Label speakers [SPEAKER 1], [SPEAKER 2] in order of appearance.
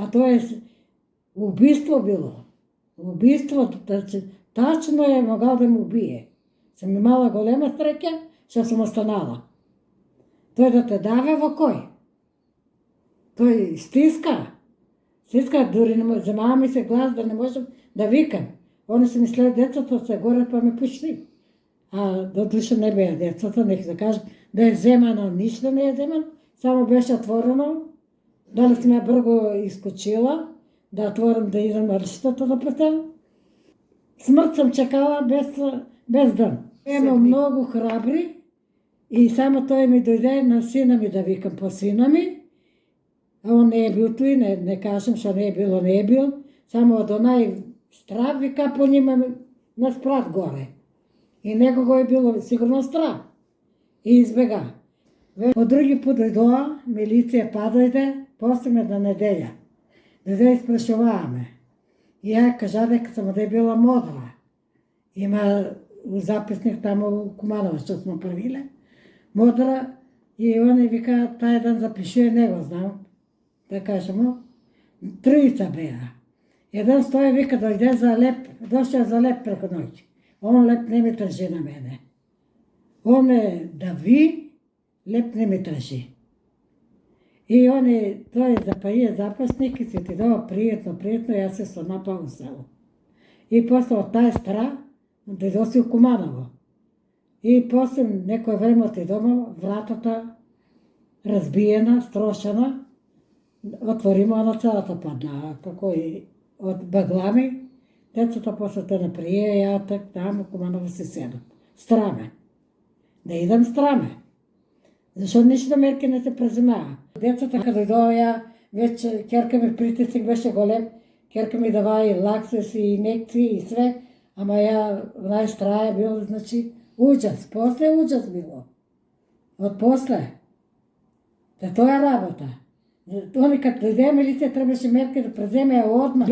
[SPEAKER 1] А тоа е убиство било. Убиство, тачно е могал да му убие. Сам имала голема среќа, што сум останала. Тој да те даве во кој? Тој стиска. Стиска, дури земава ми се глас да не можам да викам. Они се мислеа децата се горе па ме пушти. А до душа не беа децата, нека да кажам, да е земано, ништо не е земано, само беше отворено. Дали сме ја брго искочила, да отворам да идам рштата да претам. Смрт сум чекала без ден. Ема многу храбри и само тој ми дојде на сина ми да викам по сина ми. А он не е бил туј, не кажам што не е бил, само од онај страв вика по нима на спрат горе. И некого е било сигурно страв. И избега. По други пут дојдоа, милиција па дојде, после на неделја. Дојде испрашуваваме. И ја кажа дека само да е била модра. Има записник тамо у Куманово што смо правиле. Модра и они вика тај ден запишуе, не го знам. Да кажемо, тројца беа. Еден стои вика дојде за леп, дошao за леп преку ноќ. Он леп не ми тржи на мене. Он ме дави, леп не ми тржи. И они, тој запаија запасник и се ти дава пријатно, јас се со напал у село. И после од тај стра, дојдоси у Куманово. И после некој време оти дома, вратата разбиена, строшена, отворимо на целата падна, како и од баглами, децата после те наприе, ја так таму Куманово се седам. Страме. Да идам страме. Зашто ништо мерки не се преземаа. Децата кога дојдоа, веќе ќерка ми притисник беше голем, ќерка ми дава и лаксес и инекции и све, ама ја најстраја било, значи, уџас, после уџас било. Од после. Да тоа е работа. Они кога дојде милиција требаше мерки да преземе одмah.